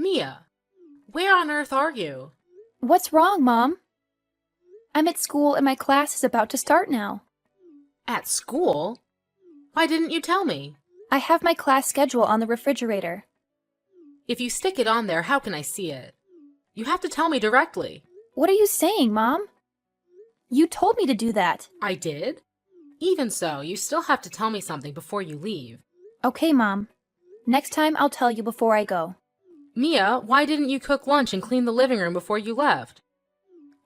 Mia, where on earth are you? What's wrong, Mom? I'm at school and my class is about to start now. At school? Why didn't you tell me? I have my class schedule on the refrigerator. If you stick it on there, how can I see it? You have to tell me directly. What are you saying, Mom? You told me to do that. I did? Even so, you still have to tell me something before you leave. Okay, Mom. Next time I'll tell you before I go. Mia, why didn't you cook lunch and clean the living room before you left?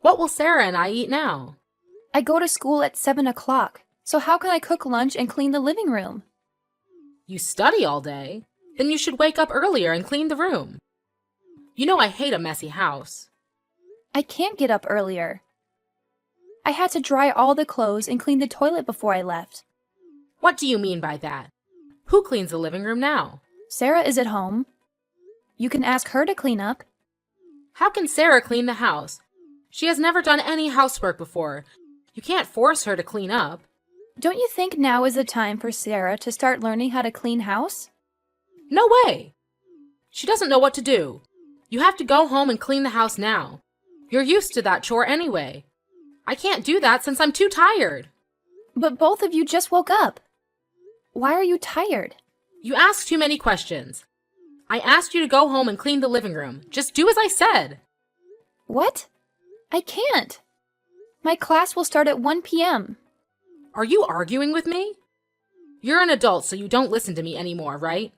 What will Sarah and I eat now? I go to school at 7 o'clock, so how can I cook lunch and clean the living room? You study all day? Then you should wake up earlier and clean the room. You know I hate a messy house. I can't get up earlier. I had to dry all the clothes and clean the toilet before I left. What do you mean by that? Who cleans the living room now? Sarah is at home. You can ask her to clean up. How can Sarah clean the house? She has never done any housework before. You can't force her to clean up. Don't you think now is the time for Sarah to start learning how to clean house? No way! She doesn't know what to do. You have to go home and clean the house now. You're used to that chore anyway. I can't do that since I'm too tired. But both of you just woke up. Why are you tired? You ask too many questions. I asked you to go home and clean the living room. Just do as I said. What? I can't. My class will start at 1 p.m. Are you arguing with me? You're an adult, so you don't listen to me anymore, right?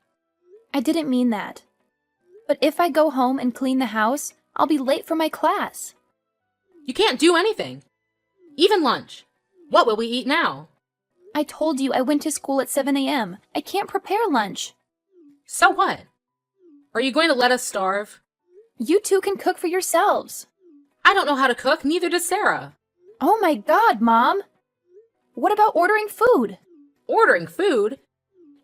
I didn't mean that. But if I go home and clean the house, I'll be late for my class. You can't do anything. Even lunch. What will we eat now? I told you I went to school at 7 a.m. I can't prepare lunch. So what? Are you going to let us starve? You two can cook for yourselves. I don't know how to cook, neither does Sarah. Oh my God, Mom! What about ordering food? Ordering food?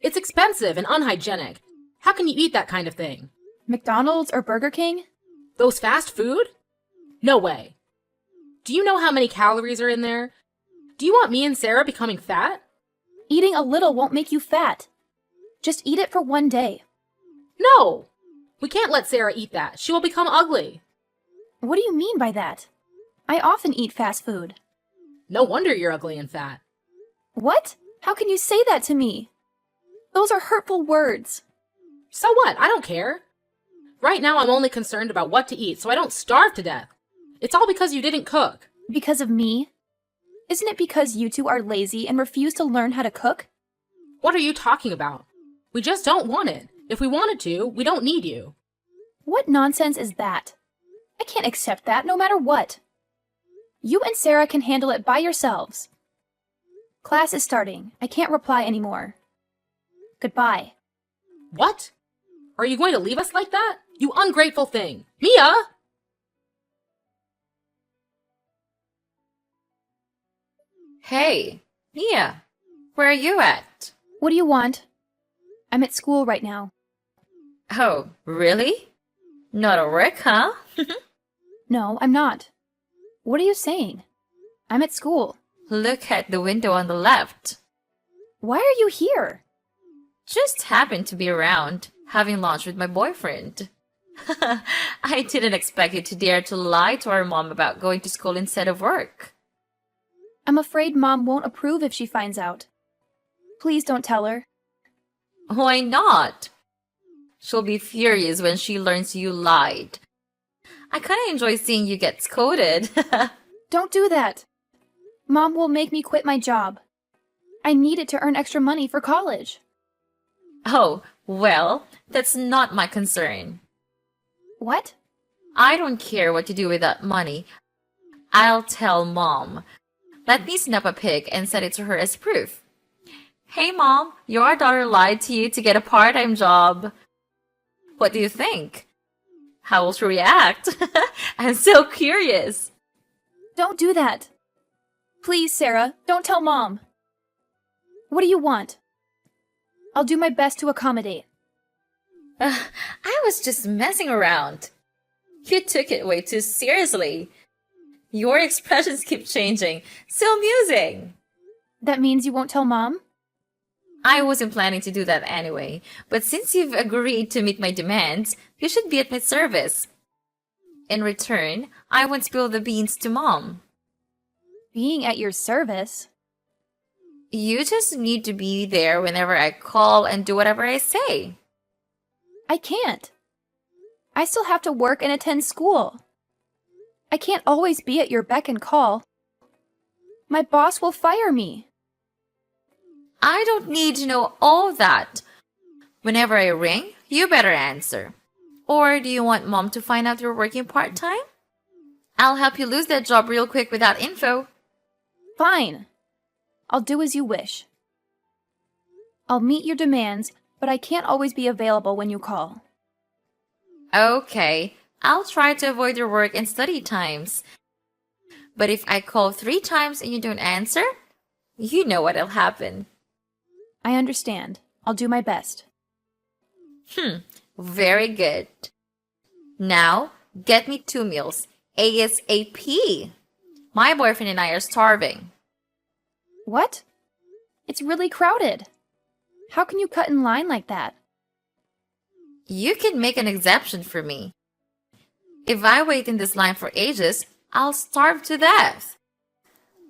It's expensive and unhygienic. How can you eat that kind of thing? McDonald's or Burger King? Those fast food? No way. Do you know how many calories are in there? Do you want me and Sarah becoming fat? Eating a little won't make you fat. Just eat it for one day. No! We can't let Sarah eat that. She will become ugly. What do you mean by that? I often eat fast food. No wonder you're ugly and fat. What? How can you say that to me? Those are hurtful words. So what? I don't care. Right now I'm only concerned about what to eat so I don't starve to death. It's all because you didn't cook. Because of me? Isn't it because you two are lazy and refuse to learn how to cook? What are you talking about? We just don't want it. If we wanted to, we don't need you. What nonsense is that? I can't accept that no matter what. You and Sarah can handle it by yourselves. Class is starting. I can't reply anymore. Goodbye. What? Are you going to leave us like that? You ungrateful thing. Mia! Hey, Mia, where are you at? What do you want? I'm at school right now. Oh, really? Not at work, huh? No, I'm not. What are you saying? I'm at school. Look at the window on the left. Why are you here? Just happened to be around, having lunch with my boyfriend. I didn't expect you to dare to lie to our mom about going to school instead of work. I'm afraid Mom won't approve if she finds out. Please don't tell her. Why not? She'll be furious when she learns you lied. I kinda enjoy seeing you get scolded. Don't do that. Mom will make me quit my job. I need it to earn extra money for college. Oh, well, that's not my concern. What? I don't care what you do with that money. I'll tell Mom. Let me snap a pic and send it to her as proof. Hey Mom, your daughter lied to you to get a part-time job. What do you think? How will she react? I'm so curious. Don't do that. Please, Sarah, don't tell Mom. What do you want? I'll do my best to accommodate. I was just messing around. You took it way too seriously. Your expressions keep changing. So amusing. That means you won't tell Mom? I wasn't planning to do that anyway, but since you've agreed to meet my demands, you should be at my service. In return, I won't spill the beans to Mom. Being at your service? You just need to be there whenever I call and do whatever I say. I can't. I still have to work and attend school. I can't always be at your beck and call. My boss will fire me. I don't need to know all that. Whenever I ring, you better answer. Or do you want Mom to find out you're working part-time? I'll help you lose that job real quick without info. Fine. I'll do as you wish. I'll meet your demands, but I can't always be available when you call. Okay, I'll try to avoid your work and study times. But if I call 3 times and you don't answer, you know what'll happen. I understand. I'll do my best. Very good. Now, get me 2 meals, ASAP. My boyfriend and I are starving. What? It's really crowded. How can you cut in line like that? You can make an exception for me. If I wait in this line for ages, I'll starve to death.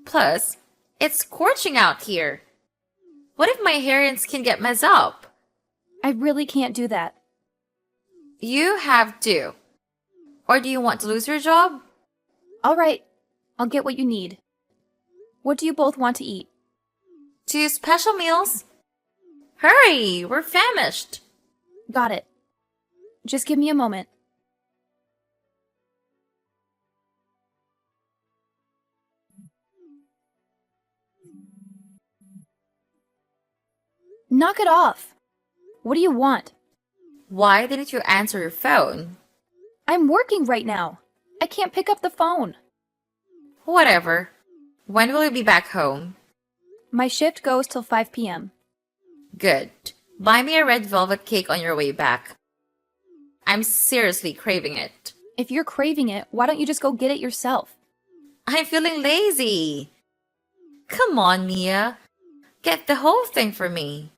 Plus, it's scorching out here. What if my hair and skin get messed up? I really can't do that. You have to. Or do you want to lose your job? All right, I'll get what you need. What do you both want to eat? 2 special meals? Hurry, we're famished. Got it. Just give me a moment. Knock it off. What do you want? Why didn't you answer your phone? I'm working right now. I can't pick up the phone. Whatever. When will you be back home? My shift goes till 5 p.m. Good. Buy me a red velvet cake on your way back. I'm seriously craving it. If you're craving it, why don't you just go get it yourself? I'm feeling lazy. Come on, Mia. Get the whole thing for me.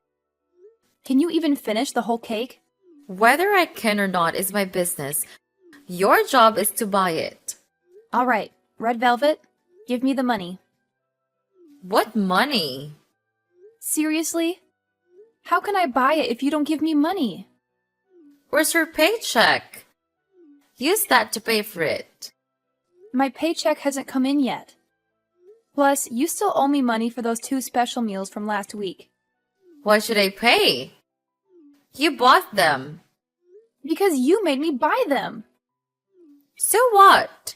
Can you even finish the whole cake? Whether I can or not is my business. Your job is to buy it. All right, red velvet, give me the money. What money? Seriously? How can I buy it if you don't give me money? Where's your paycheck? Use that to pay for it. My paycheck hasn't come in yet. Plus, you still owe me money for those 2 special meals from last week. Why should I pay? You bought them. Because you made me buy them. So what?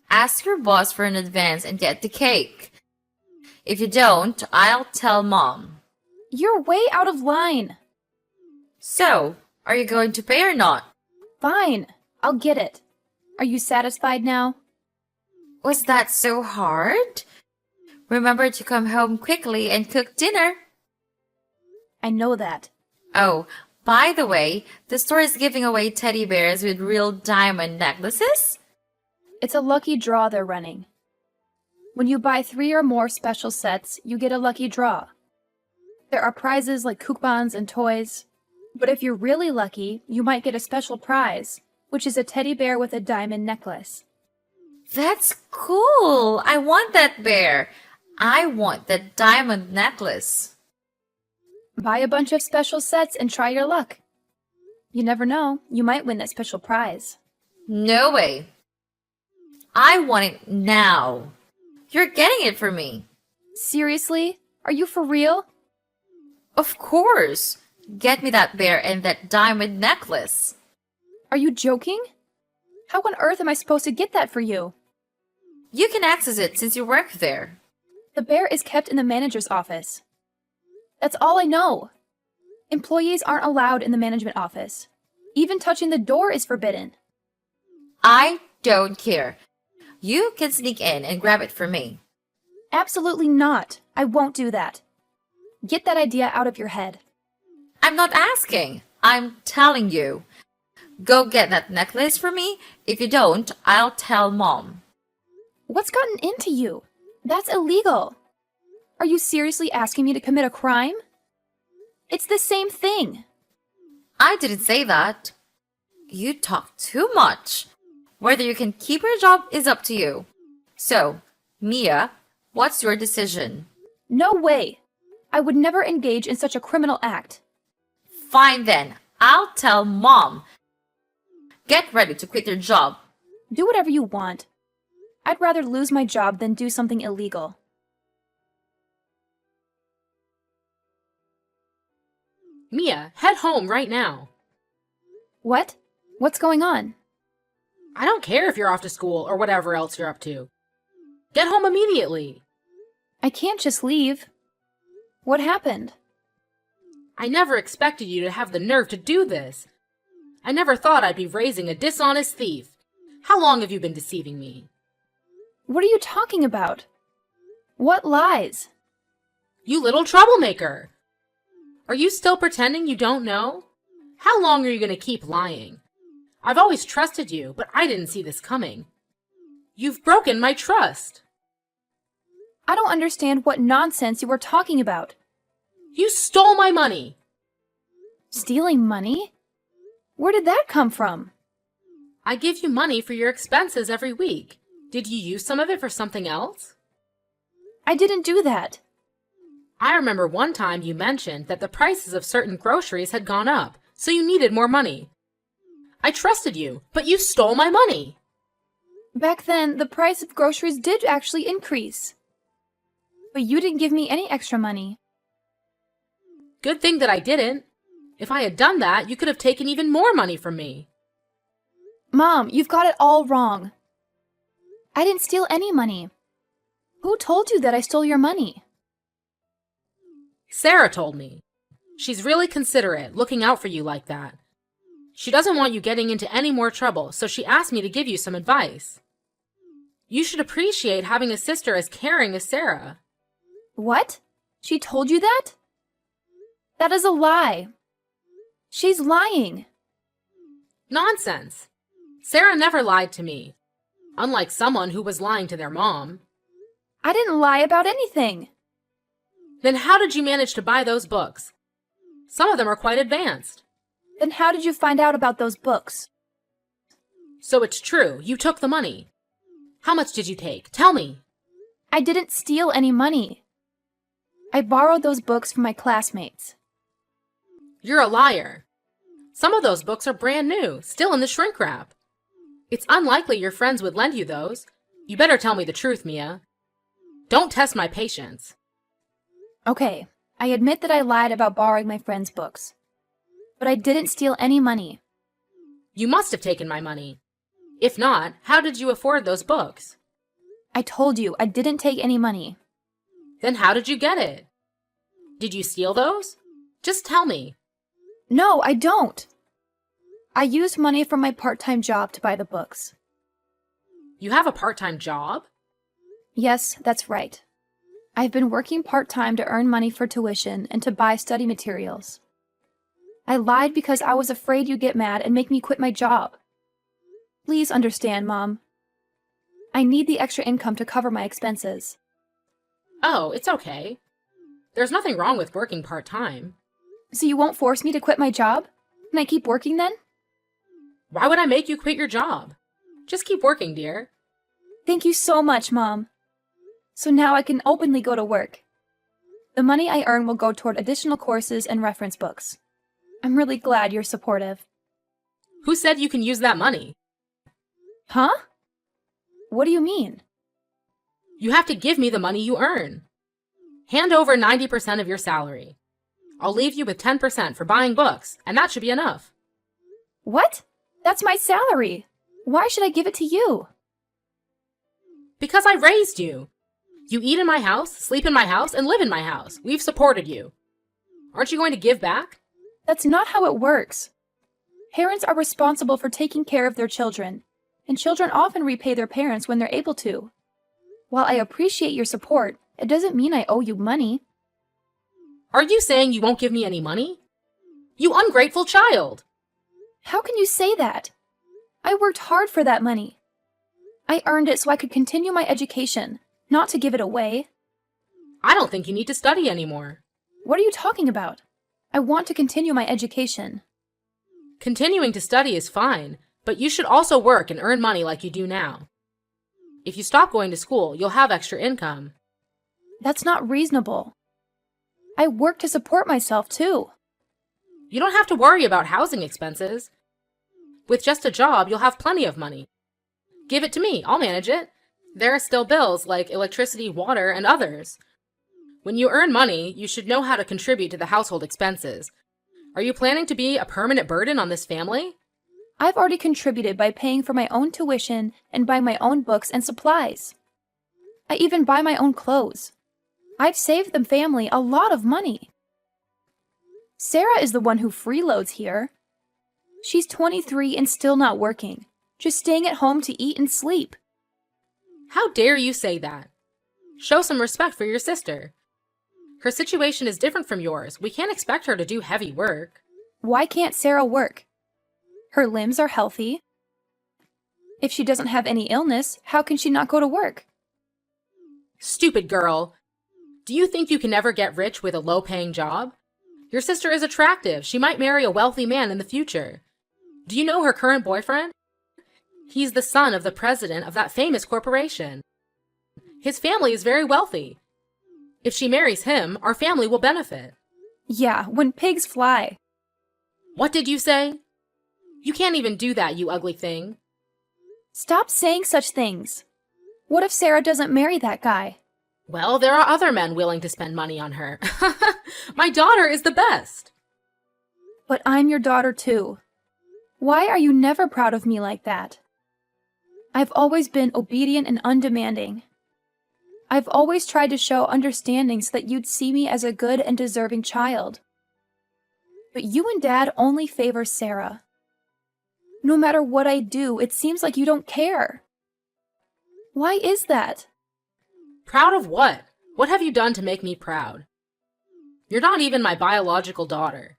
Ask your boss for an advance and get the cake. If you don't, I'll tell Mom. You're way out of line. So, are you going to pay or not? Fine, I'll get it. Are you satisfied now? Was that so hard? Remember to come home quickly and cook dinner. I know that. Oh, by the way, the store is giving away teddy bears with real diamond necklaces. It's a lucky draw they're running. When you buy 3 or more special sets, you get a lucky draw. There are prizes like coupons and toys. But if you're really lucky, you might get a special prize, which is a teddy bear with a diamond necklace. That's cool. I want that bear. I want that diamond necklace. Buy a bunch of special sets and try your luck. You never know, you might win that special prize. No way. I want it now. You're getting it for me. Seriously? Are you for real? Of course. Get me that bear and that diamond necklace. Are you joking? How on earth am I supposed to get that for you? You can access it since you work there. The bear is kept in the manager's office. That's all I know. Employees aren't allowed in the management office. Even touching the door is forbidden. I don't care. You can sneak in and grab it for me. Absolutely not. I won't do that. Get that idea out of your head. I'm not asking. I'm telling you. Go get that necklace for me. If you don't, I'll tell Mom. What's gotten into you? That's illegal. Are you seriously asking me to commit a crime? It's the same thing. I didn't say that. You talk too much. Whether you can keep your job is up to you. So, Mia, what's your decision? No way. I would never engage in such a criminal act. Fine then, I'll tell Mom. Get ready to quit your job. Do whatever you want. I'd rather lose my job than do something illegal. Mia, head home right now. What? What's going on? I don't care if you're off to school or whatever else you're up to. Get home immediately. I can't just leave. What happened? I never expected you to have the nerve to do this. I never thought I'd be raising a dishonest thief. How long have you been deceiving me? What are you talking about? What lies? You little troublemaker! Are you still pretending you don't know? How long are you going to keep lying? I've always trusted you, but I didn't see this coming. You've broken my trust. I don't understand what nonsense you are talking about. You stole my money. Stealing money? Where did that come from? I give you money for your expenses every week. Did you use some of it for something else? I didn't do that. I remember one time you mentioned that the prices of certain groceries had gone up, so you needed more money. I trusted you, but you stole my money. Back then, the price of groceries did actually increase. But you didn't give me any extra money. Good thing that I didn't. If I had done that, you could have taken even more money from me. Mom, you've got it all wrong. I didn't steal any money. Who told you that I stole your money? Sarah told me. She's really considerate, looking out for you like that. She doesn't want you getting into any more trouble, so she asked me to give you some advice. You should appreciate having a sister as caring as Sarah. What? She told you that? That is a lie. She's lying. Nonsense. Sarah never lied to me, unlike someone who was lying to their mom. I didn't lie about anything. Then how did you manage to buy those books? Some of them are quite advanced. Then how did you find out about those books? So it's true, you took the money. How much did you take? Tell me. I didn't steal any money. I borrowed those books from my classmates. You're a liar. Some of those books are brand new, still in the shrink wrap. It's unlikely your friends would lend you those. You better tell me the truth, Mia. Don't test my patience. Okay, I admit that I lied about borrowing my friends' books. But I didn't steal any money. You must have taken my money. If not, how did you afford those books? I told you I didn't take any money. Then how did you get it? Did you steal those? Just tell me. No, I don't. I used money from my part-time job to buy the books. You have a part-time job? Yes, that's right. I've been working part-time to earn money for tuition and to buy study materials. I lied because I was afraid you'd get mad and make me quit my job. Please understand, Mom. I need the extra income to cover my expenses. Oh, it's okay. There's nothing wrong with working part-time. So you won't force me to quit my job? Can I keep working then? Why would I make you quit your job? Just keep working, dear. Thank you so much, Mom. So now I can openly go to work. The money I earn will go toward additional courses and reference books. I'm really glad you're supportive. Who said you can use that money? Huh? What do you mean? You have to give me the money you earn. Hand over 90% of your salary. I'll leave you with 10% for buying books, and that should be enough. What? That's my salary. Why should I give it to you? Because I raised you. You eat in my house, sleep in my house, and live in my house. We've supported you. Aren't you going to give back? That's not how it works. Parents are responsible for taking care of their children, and children often repay their parents when they're able to. While I appreciate your support, it doesn't mean I owe you money. Are you saying you won't give me any money? You ungrateful child! How can you say that? I worked hard for that money. I earned it so I could continue my education, not to give it away. I don't think you need to study anymore. What are you talking about? I want to continue my education. Continuing to study is fine, but you should also work and earn money like you do now. If you stop going to school, you'll have extra income. That's not reasonable. I work to support myself, too. You don't have to worry about housing expenses. With just a job, you'll have plenty of money. Give it to me, I'll manage it. There are still bills like electricity, water, and others. When you earn money, you should know how to contribute to the household expenses. Are you planning to be a permanent burden on this family? I've already contributed by paying for my own tuition and buying my own books and supplies. I even buy my own clothes. I've saved the family a lot of money. Sarah is the one who freeloads here. She's 23 and still not working, just staying at home to eat and sleep. How dare you say that? Show some respect for your sister. Her situation is different from yours. We can't expect her to do heavy work. Why can't Sarah work? Her limbs are healthy. If she doesn't have any illness, how can she not go to work? Stupid girl. Do you think you can never get rich with a low-paying job? Your sister is attractive. She might marry a wealthy man in the future. Do you know her current boyfriend? He's the son of the president of that famous corporation. His family is very wealthy. If she marries him, our family will benefit. Yeah, when pigs fly. What did you say? You can't even do that, you ugly thing. Stop saying such things. What if Sarah doesn't marry that guy? Well, there are other men willing to spend money on her. My daughter is the best. But I'm your daughter too. Why are you never proud of me like that? I've always been obedient and undemanding. I've always tried to show understanding so that you'd see me as a good and deserving child. But you and Dad only favor Sarah. No matter what I do, it seems like you don't care. Why is that? Proud of what? What have you done to make me proud? You're not even my biological daughter.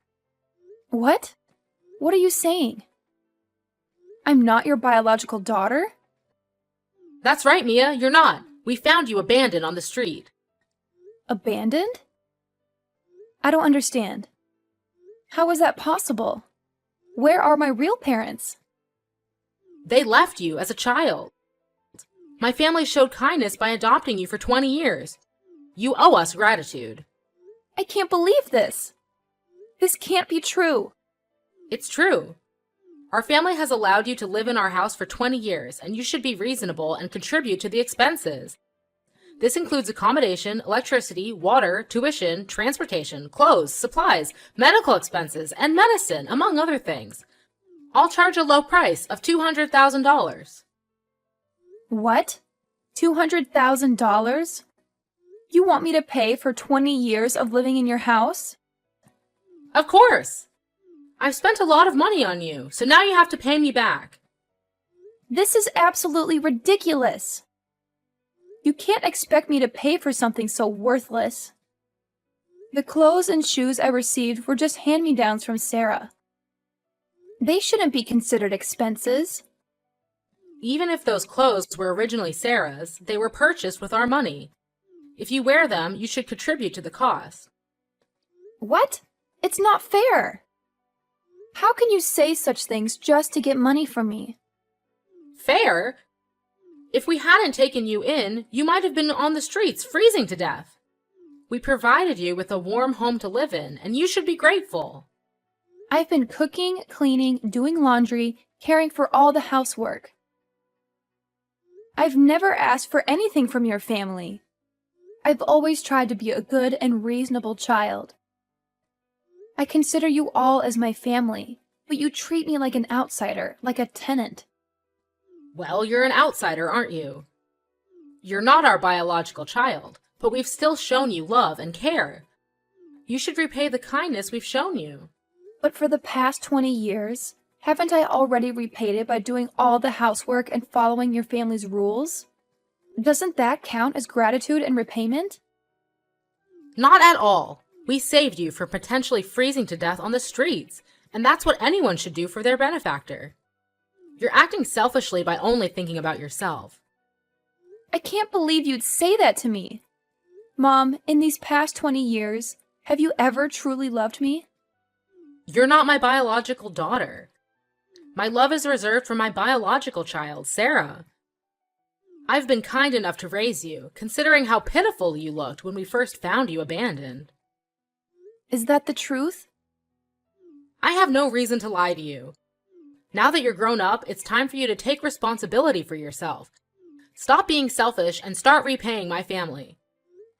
What? What are you saying? I'm not your biological daughter? That's right, Mia, you're not. We found you abandoned on the street. Abandoned? I don't understand. How is that possible? Where are my real parents? They left you as a child. My family showed kindness by adopting you for 20 years. You owe us gratitude. I can't believe this. This can't be true. It's true. Our family has allowed you to live in our house for 20 years, and you should be reasonable and contribute to the expenses. This includes accommodation, electricity, water, tuition, transportation, clothes, supplies, medical expenses, and medicine, among other things. I'll charge a low price of $200,000. What? $200,000? You want me to pay for 20 years of living in your house? Of course! I've spent a lot of money on you, so now you have to pay me back. This is absolutely ridiculous. You can't expect me to pay for something so worthless. The clothes and shoes I received were just hand-me-downs from Sarah. They shouldn't be considered expenses. Even if those clothes were originally Sarah's, they were purchased with our money. If you wear them, you should contribute to the cost. What? It's not fair. How can you say such things just to get money from me? Fair? If we hadn't taken you in, you might have been on the streets freezing to death. We provided you with a warm home to live in, and you should be grateful. I've been cooking, cleaning, doing laundry, caring for all the housework. I've never asked for anything from your family. I've always tried to be a good and reasonable child. I consider you all as my family, but you treat me like an outsider, like a tenant. Well, you're an outsider, aren't you? You're not our biological child, but we've still shown you love and care. You should repay the kindness we've shown you. But for the past 20 years, haven't I already repaid it by doing all the housework and following your family's rules? Doesn't that count as gratitude and repayment? Not at all. We saved you from potentially freezing to death on the streets, and that's what anyone should do for their benefactor. You're acting selfishly by only thinking about yourself. I can't believe you'd say that to me. Mom, in these past 20 years, have you ever truly loved me? You're not my biological daughter. My love is reserved for my biological child, Sarah. I've been kind enough to raise you, considering how pitiful you looked when we first found you abandoned. Is that the truth? I have no reason to lie to you. Now that you're grown up, it's time for you to take responsibility for yourself. Stop being selfish and start repaying my family.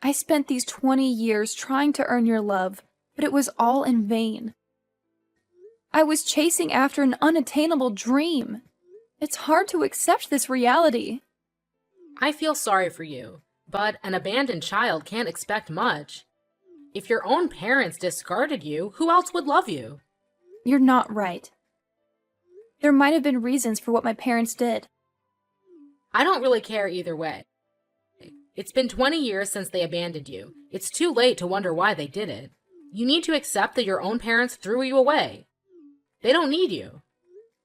I spent these 20 years trying to earn your love, but it was all in vain. I was chasing after an unattainable dream. It's hard to accept this reality. I feel sorry for you, but an abandoned child can't expect much. If your own parents discarded you, who else would love you? You're not right. There might have been reasons for what my parents did. I don't really care either way. It's been 20 years since they abandoned you. It's too late to wonder why they did it. You need to accept that your own parents threw you away. They don't need you.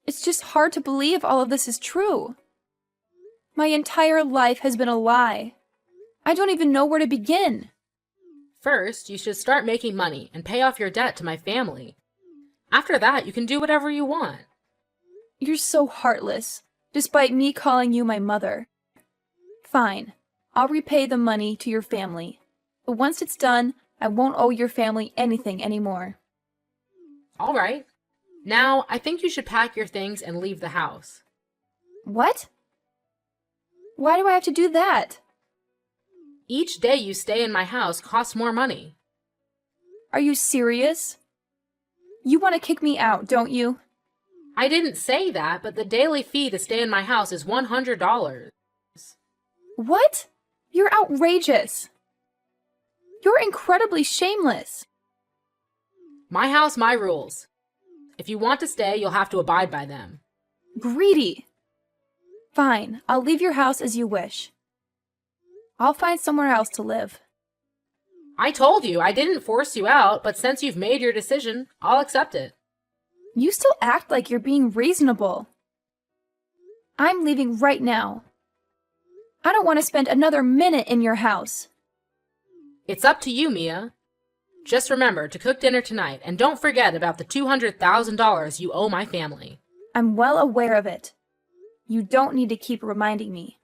It's just hard to believe all of this is true. My entire life has been a lie. I don't even know where to begin. First, you should start making money and pay off your debt to my family. After that, you can do whatever you want. You're so heartless, despite me calling you my mother. Fine, I'll repay the money to your family. But once it's done, I won't owe your family anything anymore. All right. Now, I think you should pack your things and leave the house. What? Why do I have to do that? Each day you stay in my house costs more money. Are you serious? You want to kick me out, don't you? I didn't say that, but the daily fee to stay in my house is $100. What? You're outrageous. You're incredibly shameless. My house, my rules. If you want to stay, you'll have to abide by them. Greedy. Fine, I'll leave your house as you wish. I'll find somewhere else to live. I told you I didn't force you out, but since you've made your decision, I'll accept it. You still act like you're being reasonable. I'm leaving right now. I don't want to spend another minute in your house. It's up to you, Mia. Just remember to cook dinner tonight, and don't forget about the $200,000 you owe my family. I'm well aware of it. You don't need to keep reminding me.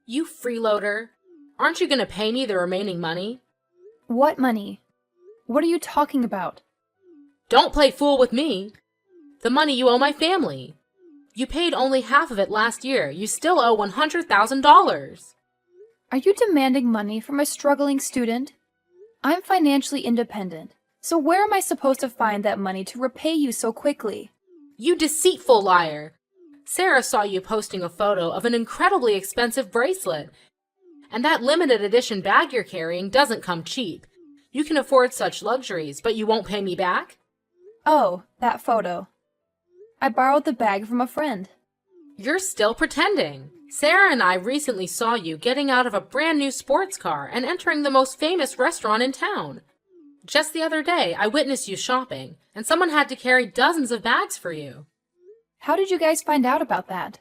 You freeloader. Aren't you going to pay me the remaining money? What money? What are you talking about? Don't play fool with me. The money you owe my family. You paid only half of it last year. You still owe $100,000. Are you demanding money from a struggling student? I'm financially independent, so where am I supposed to find that money to repay you so quickly? You deceitful liar. Sarah saw you posting a photo of an incredibly expensive bracelet. And that limited edition bag you're carrying doesn't come cheap. You can afford such luxuries, but you won't pay me back? Oh, that photo. I borrowed the bag from a friend. You're still pretending. Sarah and I recently saw you getting out of a brand new sports car and entering the most famous restaurant in town. Just the other day, I witnessed you shopping, and someone had to carry dozens of bags for you. How did you guys find out about that?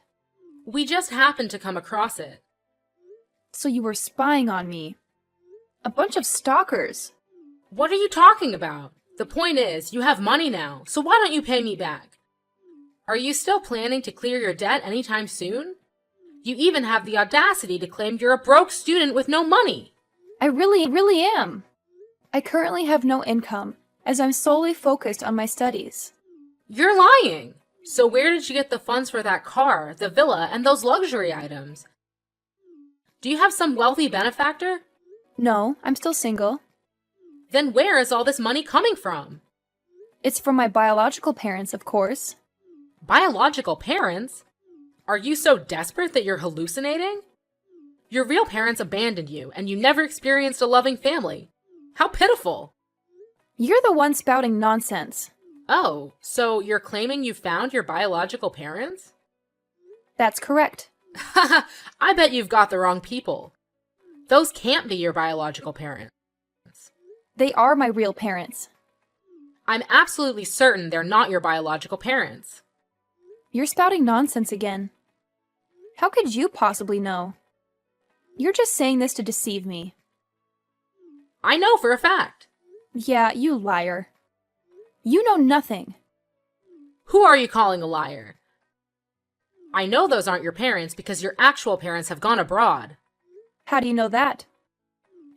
We just happened to come across it. So you were spying on me. A bunch of stalkers. What are you talking about? The point is, you have money now, so why don't you pay me back? Are you still planning to clear your debt anytime soon? You even have the audacity to claim you're a broke student with no money. I really am. I currently have no income, as I'm solely focused on my studies. You're lying. So where did you get the funds for that car, the villa, and those luxury items? Do you have some wealthy benefactor? No, I'm still single. Then where is all this money coming from? It's from my biological parents, of course. Biological parents? Are you so desperate that you're hallucinating? Your real parents abandoned you, and you never experienced a loving family. How pitiful! You're the one spouting nonsense. Oh, so you're claiming you found your biological parents? That's correct. Haha, I bet you've got the wrong people. Those can't be your biological parents. They are my real parents. I'm absolutely certain they're not your biological parents. You're spouting nonsense again. How could you possibly know? You're just saying this to deceive me. I know for a fact. Yeah, you liar. You know nothing. Who are you calling a liar? I know those aren't your parents because your actual parents have gone abroad. How do you know that?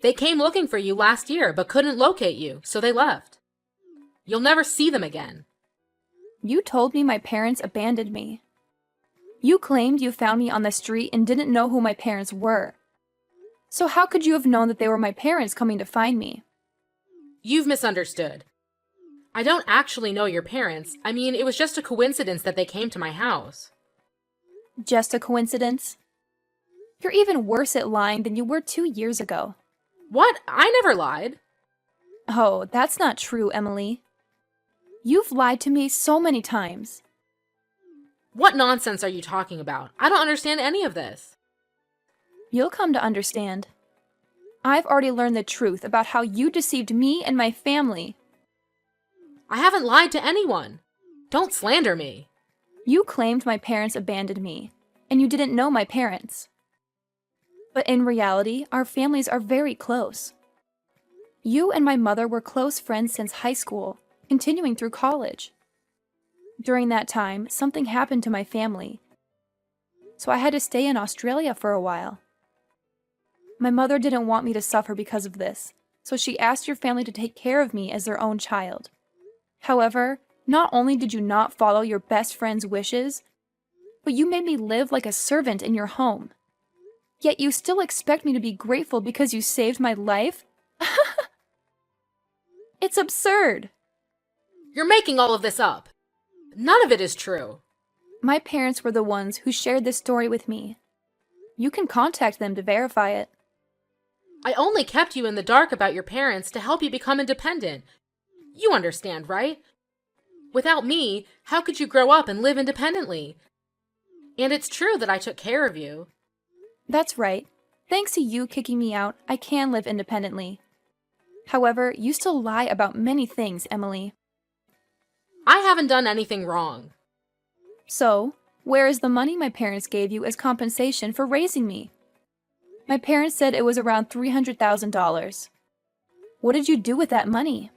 They came looking for you last year but couldn't locate you, so they left. You'll never see them again. You told me my parents abandoned me. You claimed you found me on the street and didn't know who my parents were. So how could you have known that they were my parents coming to find me? You've misunderstood. I don't actually know your parents. I mean, it was just a coincidence that they came to my house. Just a coincidence? You're even worse at lying than you were 2 years ago. What? I never lied. Oh, that's not true, Emily. You've lied to me so many times. What nonsense are you talking about? I don't understand any of this. You'll come to understand. I've already learned the truth about how you deceived me and my family. I haven't lied to anyone. Don't slander me. You claimed my parents abandoned me, and you didn't know my parents. But in reality, our families are very close. You and my mother were close friends since high school, continuing through college. During that time, something happened to my family, so I had to stay in Australia for a while. My mother didn't want me to suffer because of this, so she asked your family to take care of me as their own child. However, not only did you not follow your best friend's wishes, but you made me live like a servant in your home. Yet you still expect me to be grateful because you saved my life? It's absurd. You're making all of this up. None of it is true. My parents were the ones who shared this story with me. You can contact them to verify it. I only kept you in the dark about your parents to help you become independent. You understand, right? Without me, how could you grow up and live independently? And it's true that I took care of you. That's right. Thanks to you kicking me out, I can live independently. However, you still lie about many things, Emily. I haven't done anything wrong. So, where is the money my parents gave you as compensation for raising me? My parents said it was around $300,000. What did you do with that money?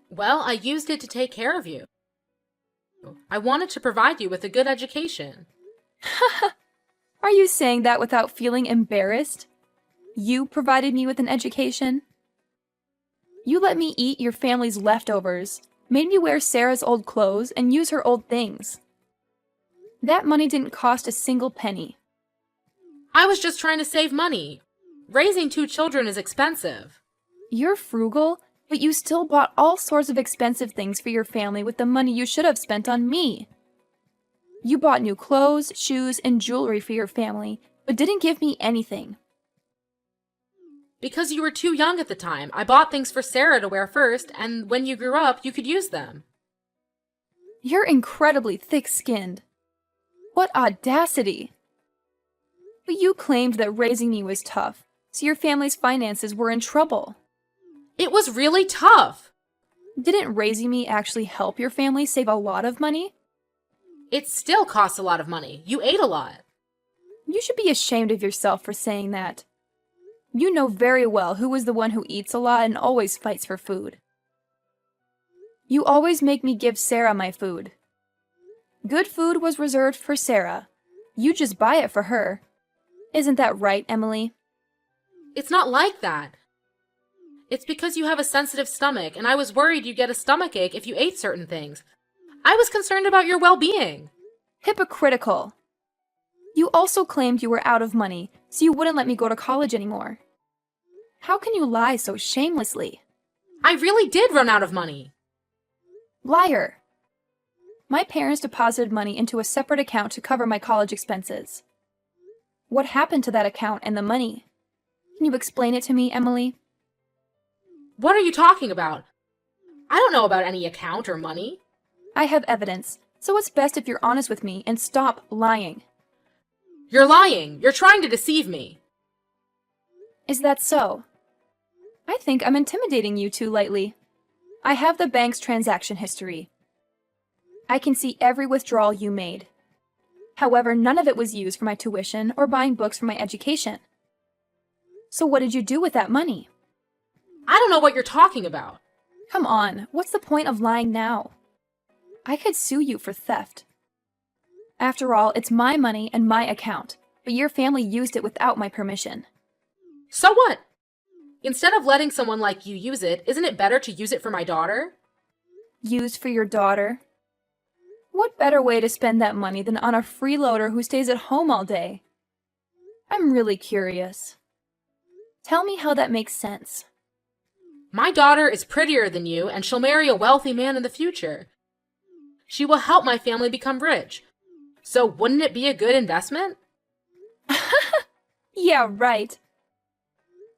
Well, I used it to take care of you. I wanted to provide you with a good education. Are you saying that without feeling embarrassed? You provided me with an education? You let me eat your family's leftovers, made me wear Sarah's old clothes, and use her old things. That money didn't cost a single penny. I was just trying to save money. Raising 2 children is expensive. You're frugal, but you still bought all sorts of expensive things for your family with the money you should have spent on me. You bought new clothes, shoes, and jewelry for your family, but didn't give me anything. Because you were too young at the time, I bought things for Sarah to wear first, and when you grew up, you could use them. You're incredibly thick-skinned. What audacity! But you claimed that raising me was tough, so your family's finances were in trouble. It was really tough. Didn't raising me actually help your family save a lot of money? It still costs a lot of money. You ate a lot. You should be ashamed of yourself for saying that. You know very well who is the one who eats a lot and always fights for food. You always make me give Sarah my food. Good food was reserved for Sarah. You just buy it for her. Isn't that right, Emily? It's not like that. It's because you have a sensitive stomach, and I was worried you'd get a stomachache if you ate certain things. I was concerned about your well-being. Hypocritical. You also claimed you were out of money, so you wouldn't let me go to college anymore. How can you lie so shamelessly? I really did run out of money. Liar. My parents deposited money into a separate account to cover my college expenses. What happened to that account and the money? Can you explain it to me, Emily? What are you talking about? I don't know about any account or money. I have evidence, so it's best if you're honest with me and stop lying. You're lying. You're trying to deceive me. Is that so? I think I'm intimidating you too lightly. I have the bank's transaction history. I can see every withdrawal you made. However, none of it was used for my tuition or buying books for my education. So what did you do with that money? I don't know what you're talking about. Come on, what's the point of lying now? I could sue you for theft. After all, it's my money and my account, but your family used it without my permission. So what? Instead of letting someone like you use it, isn't it better to use it for my daughter? Used for your daughter? What better way to spend that money than on a freeloader who stays at home all day? I'm really curious. Tell me how that makes sense. My daughter is prettier than you, and she'll marry a wealthy man in the future. She will help my family become rich. So wouldn't it be a good investment? Yeah, right.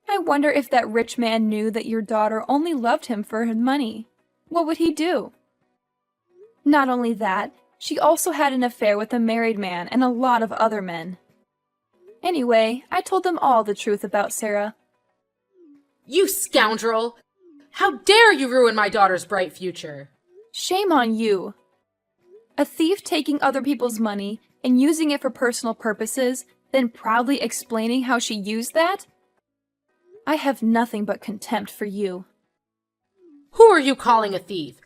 I wonder if that rich man knew that your daughter only loved him for his money. What would he do? Not only that, she also had an affair with a married man and a lot of other men. Anyway, I told them all the truth about Sarah. You scoundrel! How dare you ruin my daughter's bright future? Shame on you. A thief taking other people's money and using it for personal purposes, then proudly explaining how she used that? I have nothing but contempt for you. Who are you calling a thief?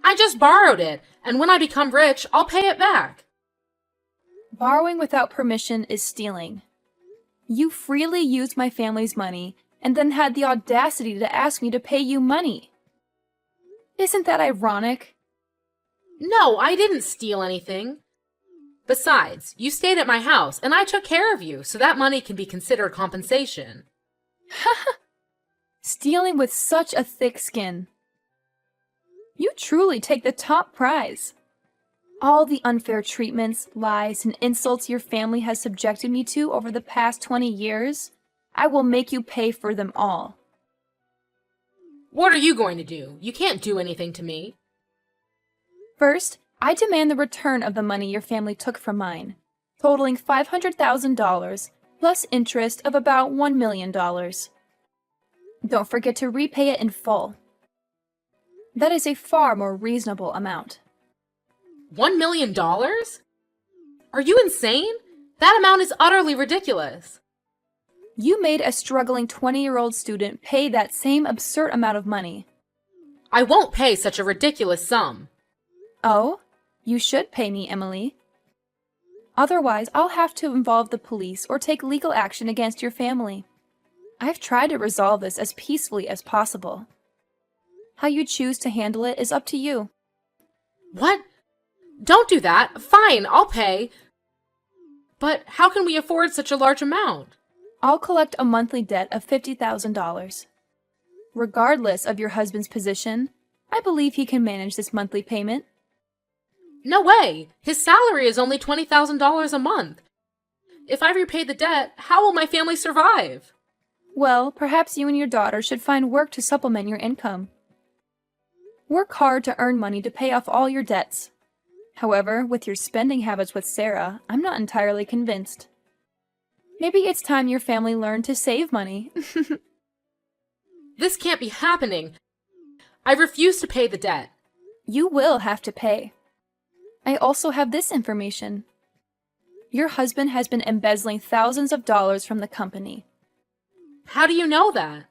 I just borrowed it, and when I become rich, I'll pay it back. Borrowing without permission is stealing. You freely used my family's money and then had the audacity to ask me to pay you money. Isn't that ironic? No, I didn't steal anything. Besides, you stayed at my house, and I took care of you, so that money can be considered compensation. Stealing with such a thick skin. You truly take the top prize. All the unfair treatments, lies, and insults your family has subjected me to over the past 20 years, I will make you pay for them all. What are you going to do? You can't do anything to me. First, I demand the return of the money your family took from mine, totaling $500,000 plus interest of about $1 million. Don't forget to repay it in full. That is a far more reasonable amount. $1 million? Are you insane? That amount is utterly ridiculous. You made a struggling 20-year-old student pay that same absurd amount of money. I won't pay such a ridiculous sum. Oh? You should pay me, Emily. Otherwise, I'll have to involve the police or take legal action against your family. I've tried to resolve this as peacefully as possible. How you choose to handle it is up to you. What? Don't do that. Fine, I'll pay. But how can we afford such a large amount? I'll collect a monthly debt of $50,000. Regardless of your husband's position, I believe he can manage this monthly payment. No way! His salary is only $20,000 a month. If I repay the debt, how will my family survive? Well, perhaps you and your daughter should find work to supplement your income. Work hard to earn money to pay off all your debts. However, with your spending habits with Sarah, I'm not entirely convinced. Maybe it's time your family learned to save money. This can't be happening. I refuse to pay the debt. You will have to pay. I also have this information. Your husband has been embezzling thousands of dollars from the company. How do you know that?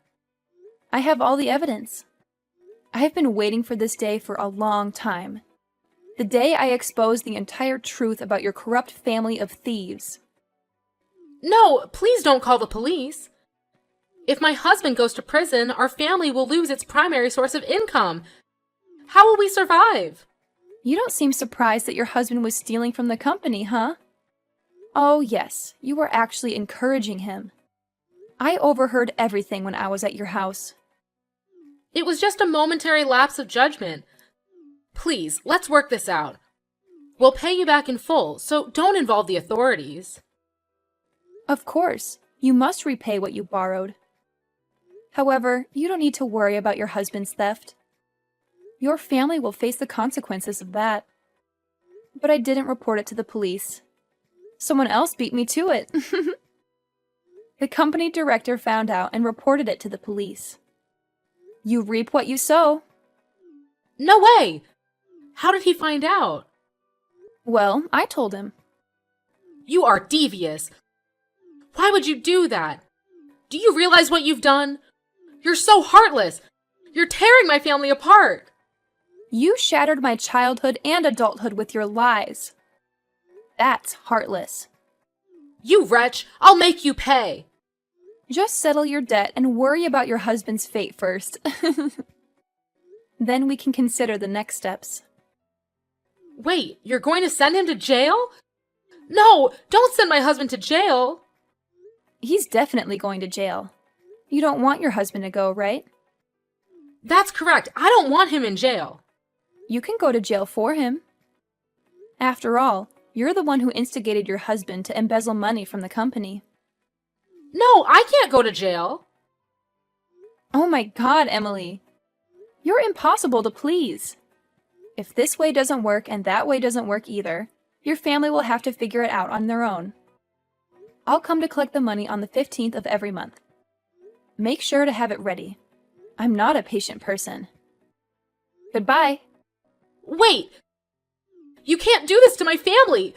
I have all the evidence. I have been waiting for this day for a long time. The day I expose the entire truth about your corrupt family of thieves. No, please don't call the police. If my husband goes to prison, our family will lose its primary source of income. How will we survive? You don't seem surprised that your husband was stealing from the company, huh? Oh, yes, you were actually encouraging him. I overheard everything when I was at your house. It was just a momentary lapse of judgment. Please, let's work this out. We'll pay you back in full, so don't involve the authorities. Of course, you must repay what you borrowed. However, you don't need to worry about your husband's theft. Your family will face the consequences of that. But I didn't report it to the police. Someone else beat me to it. The company director found out and reported it to the police. You reap what you sow. No way! How did he find out? Well, I told him. You are devious. Why would you do that? Do you realize what you've done? You're so heartless. You're tearing my family apart. You shattered my childhood and adulthood with your lies. That's heartless. You wretch, I'll make you pay. Just settle your debt and worry about your husband's fate first. Then we can consider the next steps. Wait, you're going to send him to jail? No, don't send my husband to jail. He's definitely going to jail. You don't want your husband to go, right? That's correct. I don't want him in jail. You can go to jail for him. After all, you're the one who instigated your husband to embezzle money from the company. No, I can't go to jail. Oh my God, Emily. You're impossible to please. If this way doesn't work and that way doesn't work either, your family will have to figure it out on their own. I'll come to collect the money on the 15th of every month. Make sure to have it ready. I'm not a patient person. Goodbye. Wait! You can't do this to my family!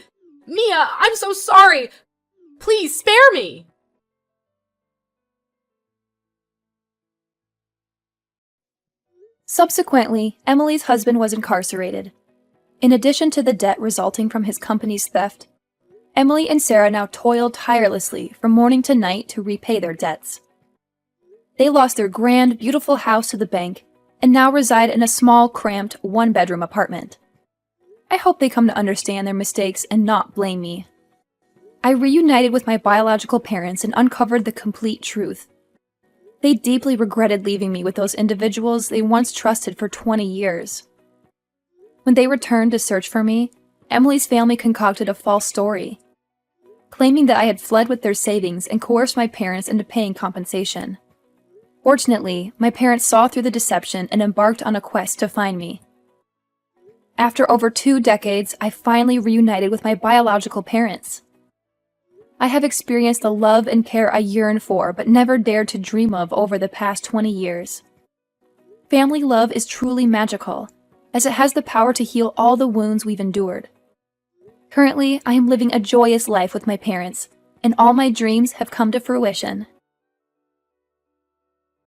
Mia, I'm so sorry! Please spare me! Subsequently, Emily's husband was incarcerated. In addition to the debt resulting from his company's theft, Emily and Sarah now toiled tirelessly from morning to night to repay their debts. They lost their grand, beautiful house to the bank and now reside in a small, cramped, one-bedroom apartment. I hope they come to understand their mistakes and not blame me. I reunited with my biological parents and uncovered the complete truth. They deeply regretted leaving me with those individuals they once trusted for 20 years. When they returned to search for me, Emily's family concocted a false story, claiming that I had fled with their savings and coerced my parents into paying compensation. Fortunately, my parents saw through the deception and embarked on a quest to find me. After over 2 decades, I finally reunited with my biological parents. I have experienced the love and care I yearn for but never dared to dream of over the past 20 years. Family love is truly magical, as it has the power to heal all the wounds we've endured. Currently, I am living a joyous life with my parents, and all my dreams have come to fruition.